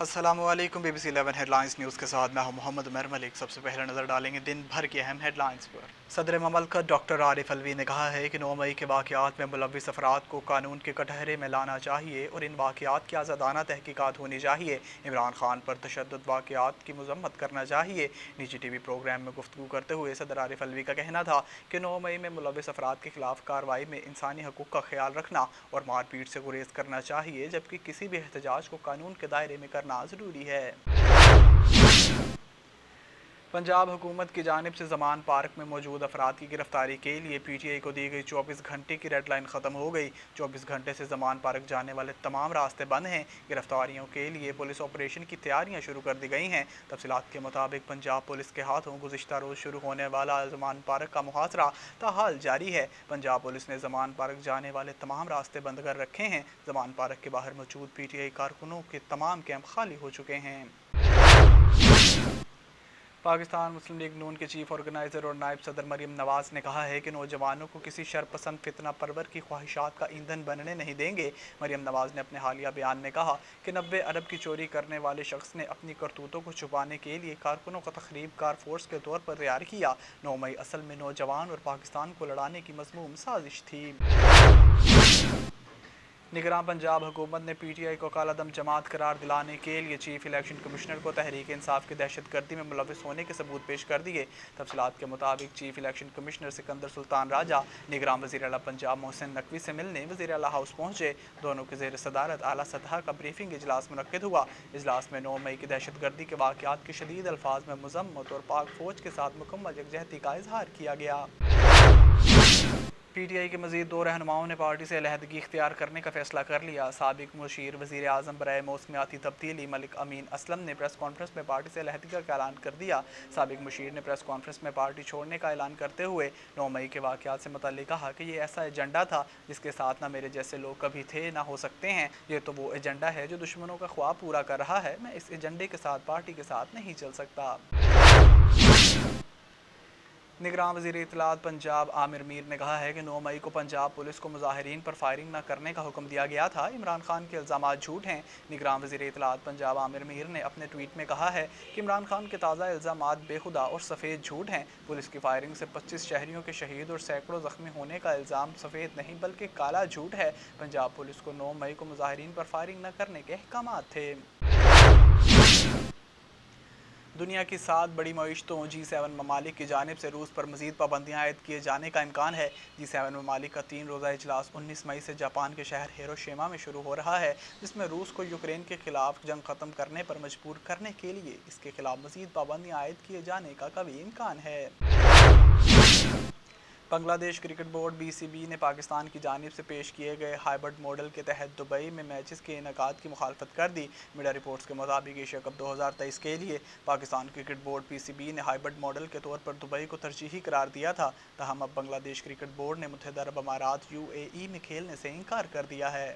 अस्सलामुअलैकुम BBC 11 headlines news के साथ मैं हूं मोहम्मद उमर मलिक। सबसे पहले नज़र डालेंगे दिन भर की अहम हेडलाइंस पर। सदर ममलकत डॉक्टर आरिफ अलवी ने कहा है कि 9 मई के वाक़यात में मुलव्विस अफराद को कानून के कटहरे में लाना चाहिए और इन वाक़यात की आज़ादाना तहकीकात होनी चाहिए। इमरान खान पर तशद्दुद वाक़यात की मज़म्मत करना चाहिए। निजी TV प्रोग्राम में गुफ्तगू करते हुए सदर आरिफ अलवी का कहना था कि 9 मई में मुलव्विस अफराद के खिलाफ कार्रवाई में इंसानी हकूक़ का ख्याल रखना और मारपीट से गुरेज करना चाहिए, जबकि किसी भी एहतजाज को कानून के दायरे में करना ज़रूरी है। पंजाब हुकूमत की जानिब से ज़मान पार्क में मौजूद अफराद की गिरफ्तारी के लिए PTI को दी गई 24 घंटे की रेड लाइन ख़त्म हो गई। 24 घंटे से ज़मान पार्क जाने वाले तमाम रास्ते बंद हैं। गिरफ्तारियों के लिए पुलिस ऑपरेशन की तैयारियां शुरू कर दी गई हैं। तफसीलात के मुताबिक पंजाब पुलिस के हाथों गुज़िश्ता रोज़ शुरू होने वाला ज़मान पार्क का मुहासरा ताहाल जारी है। पंजाब पुलिस ने ज़मान पार्क जाने वाले तमाम रास्ते बंद कर रखे हैं। ज़मान पार्क के बाहर मौजूद PTI कारकुनों के तमाम कैंप खाली हो चुके हैं। पाकिस्तान मुस्लिम लीग नून के चीफ ऑर्गेनाइज़र और नायब सदर मरीम नवाज़ ने कहा है कि नौजवानों को किसी शरपसंद फितना परवर की ख्वाहिशात का ईंधन बनने नहीं देंगे। मरीम नवाज़ ने अपने हालिया बयान में कहा कि 90 अरब की चोरी करने वाले शख्स ने अपनी करतूतों को छुपाने के लिए कारकुनों को तखरीब कार फोर्स के तौर पर तैयार किया। 9 मई असल में नौजवान और पाकिस्तान को लड़ाने की मज़मूम साजिश थी। निगरान पंजाब हुकूमत ने PTI को कालादम जमात करार दिलाने के लिए चीफ इलेक्शन कमिश्नर को तहरीक इंसाफ की दहशतगर्दी में मुलव्विस होने के सबूत पेश कर दिए। तफसीलात के मुताबिक chief election commissioner Sikandar Sultan Raja निगरान वज़ीर आला पंजाब मोहसिन नकवी से मिलने वज़ीर आला हाउस पहुंचे। दोनों के ज़ेर सदारत आला सतह का ब्रीफिंग इजलास मुनक्किद हुआ। इजलास में 9 मई की दहशतगर्दी के वाक़यात की शदीद अल्फाज में मज़म्मत और पाक फ़ौज के साथ मुकम्मल यकजहती का इजहार किया गया। PTI के मज़ीद 2 रहनुमाओं ने पार्टी से अलहदगी इख्तियार करने का फैसला कर लिया। साबिक मुशीर वज़ीर आज़म बराए मौसमियाती तब्दीली मलिक अमीन असलम ने प्रेस कॉन्फ्रेंस में पार्टी से अलहदगी का ऐलान कर दिया। साबिक मुशीर ने प्रेस कॉन्फ्रेंस में पार्टी छोड़ने का ऐलान करते हुए 9 मई के वाक़यात से मुतल्लिक़ कहा कि ये ऐसा एजेंडा था जिसके साथ ना मेरे जैसे लोग कभी थे ना हो सकते हैं। ये तो वो एजेंडा है जो दुश्मनों का ख्वाब पूरा कर रहा है। मैं इस एजेंडे के साथ पार्टी के साथ नहीं चल सकता। निगरान वज़ीर इत्तलात पंजाब आमिर मीर ने कहा है कि 9 मई को पंजाब पुलिस को मुजाहिरीन पर फायरिंग न करने का हुक्म दिया गया था। इमरान खान के इल्ज़ामात झूठ हैं। निगरान वज़ीर इत्तलात पंजाब आमिर मीर ने अपने ट्वीट में कहा है कि इमरान खान के ताज़ा इल्ज़ामात बेहुदा और सफ़ेद झूठ हैं। पुलिस की फायरिंग से 25 शहरियों के शहीद और सैकड़ों ज़ख्मी होने का इल्ज़ाम सफ़ेद नहीं बल्कि काला झूठ है। पंजाब पुलिस को 9 मई को मुजाहिरीन पर फायरिंग न करने के अहकामात थे। दुनिया की 7 बड़ी मईशतों G7 ममालिक की जानिब से रूस पर मज़ीद पाबंदियाँ आयद किए जाने का इम्कान है। G7 ममालिक का 3 रोज़ा इजलास 19 मई से जापान के शहर हिरोशिमा में शुरू हो रहा है, जिसमें रूस को यूक्रेन के खिलाफ जंग ख़त्म करने पर मजबूर करने के लिए इसके खिलाफ मज़ीद पाबंदियाँ आयद किए जाने का कभी इम्कान है। बांग्लादेश क्रिकेट बोर्ड BCB ने पाकिस्तान की जानिब से पेश किए गए हाइब्रिड मॉडल के तहत दुबई में मैचेस के इनेकाद की मुखालफत कर दी। मीडिया रिपोर्ट्स के मुताबिक एशिया कप 2023 के लिए पाकिस्तान क्रिकेट बोर्ड PCB ने हाइब्रिड मॉडल के तौर पर दुबई को तरजीही करार दिया था। ताहम अब बांग्लादेश क्रिकेट बोर्ड ने मुत्तहिदा अरब अमारात UAE में खेलने से इनकार कर दिया है।